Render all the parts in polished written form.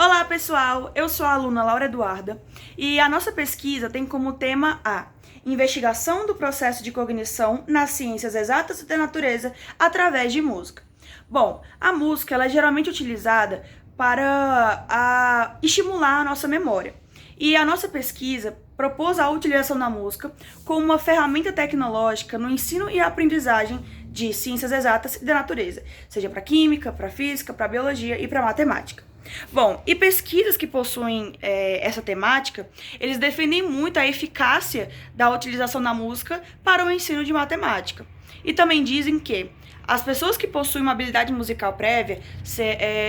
Olá pessoal, eu sou a aluna Laura Eduarda e a nossa pesquisa tem como tema a investigação do processo de cognição nas ciências exatas e da natureza através de música. Bom, a música ela é geralmente utilizada para estimular a nossa memória e a nossa pesquisa propôs a utilização da música como uma ferramenta tecnológica no ensino e aprendizagem de ciências exatas e da natureza, seja para química, para física, para biologia e para matemática. Bom, e pesquisas que possuem essa temática, eles defendem muito a eficácia da utilização da música para o ensino de matemática. E também dizem que as pessoas que possuem uma habilidade musical prévia,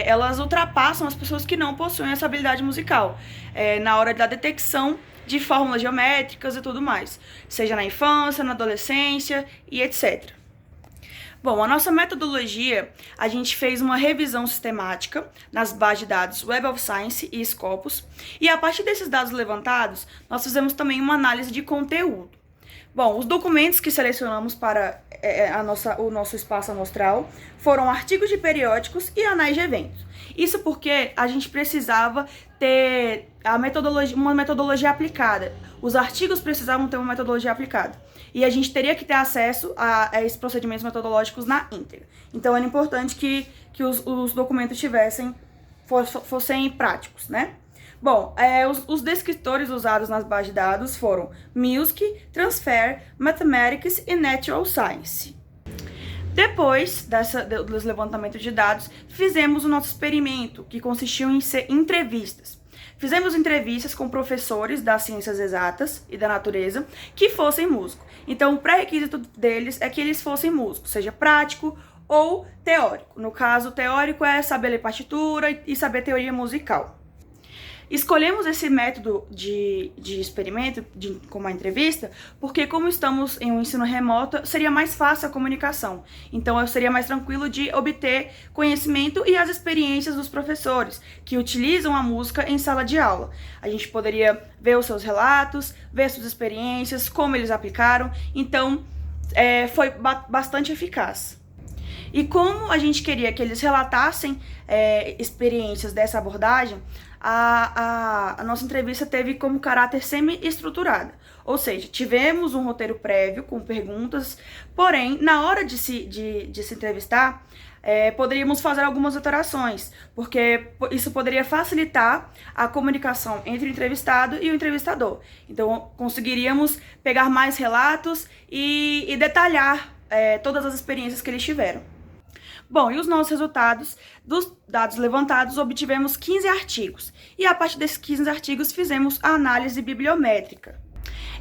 elas ultrapassam as pessoas que não possuem essa habilidade musical, na hora da detecção de fórmulas geométricas e tudo mais, seja na infância, na adolescência e etc. Bom, a nossa metodologia, a gente fez uma revisão sistemática nas bases de dados Web of Science e Scopus, e a partir desses dados levantados, nós fizemos também uma análise de conteúdo. Bom, os documentos que selecionamos para o nosso espaço amostral foram artigos de periódicos e anais de eventos. Isso porque a gente precisava ter uma metodologia aplicada. Os artigos precisavam ter uma metodologia aplicada. E a gente teria que ter acesso a esses procedimentos metodológicos na íntegra. Então era importante que os documentos fossem práticos, né? Bom, os descritores usados nas bases de dados foram Music, Transfer, Mathematics e Natural Science. Depois dos levantamentos de dados, fizemos o nosso experimento, que consistiu em entrevistas. Fizemos entrevistas com professores das ciências exatas e da natureza que fossem músicos. Então, o pré-requisito deles é que eles fossem músicos, seja prático ou teórico. No caso, teórico é saber ler partitura e saber teoria musical. Escolhemos esse método de experimento, como a entrevista, porque como estamos em um ensino remoto, seria mais fácil a comunicação. Então, seria mais tranquilo de obter conhecimento e as experiências dos professores, que utilizam a música em sala de aula. A gente poderia ver os seus relatos, ver suas experiências, como eles aplicaram. Então, foi bastante eficaz. E como a gente queria que eles relatassem experiências dessa abordagem, a nossa entrevista teve como caráter semi-estruturada. Ou seja, tivemos um roteiro prévio com perguntas, porém, na hora de se entrevistar, poderíamos fazer algumas alterações, porque isso poderia facilitar a comunicação entre o entrevistado e o entrevistador. Então, conseguiríamos pegar mais relatos e detalhar todas as experiências que eles tiveram. Bom, e os nossos resultados dos dados levantados, obtivemos 15 artigos. E a partir desses 15 artigos, fizemos a análise bibliométrica.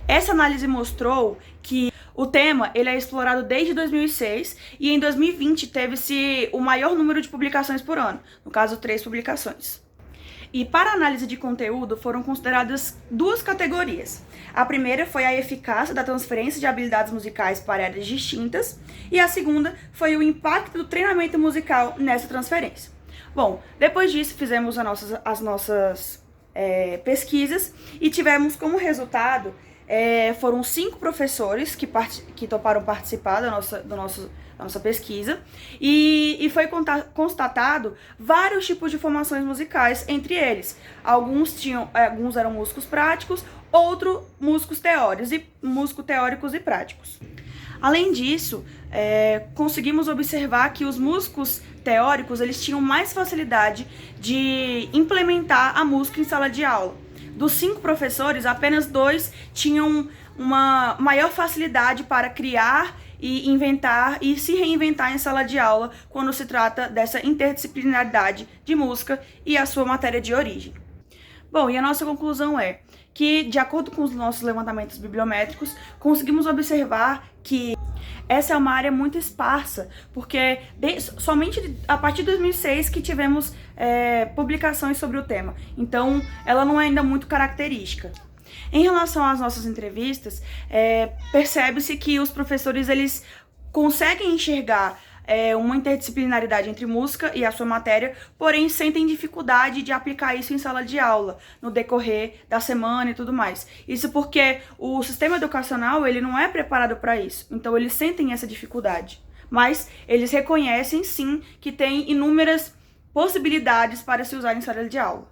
Essa análise mostrou que o tema ele é explorado desde 2006 e em 2020 teve-se o maior número de publicações por ano, no caso 3 publicações. E para a análise de conteúdo foram consideradas 2 categorias. A primeira foi a eficácia da transferência de habilidades musicais para áreas distintas e a segunda foi o impacto do treinamento musical nessa transferência. Bom, depois disso fizemos as nossas pesquisas e tivemos como resultado, foram 5 professores que toparam participar da nossa pesquisa e foi constatado vários tipos de formações musicais entre eles. Alguns eram músicos práticos, outros músicos teóricos e práticos. Além disso, conseguimos observar que os músicos teóricos eles tinham mais facilidade de implementar a música em sala de aula. Dos 5 professores, apenas 2 tinham uma maior facilidade para criar e inventar e se reinventar em sala de aula quando se trata dessa interdisciplinaridade de música e a sua matéria de origem. Bom, e a nossa conclusão é que, de acordo com os nossos levantamentos bibliométricos, conseguimos observar que essa é uma área muito esparsa, porque somente a partir de 2006 que tivemos publicações sobre o tema. Então, ela não é ainda muito característica. Em relação às nossas entrevistas, percebe-se que os professores eles conseguem enxergar uma interdisciplinaridade entre música e a sua matéria, porém sentem dificuldade de aplicar isso em sala de aula, no decorrer da semana e tudo mais. Isso porque o sistema educacional ele não é preparado para isso, então eles sentem essa dificuldade. Mas eles reconhecem sim que tem inúmeras possibilidades para se usar em sala de aula.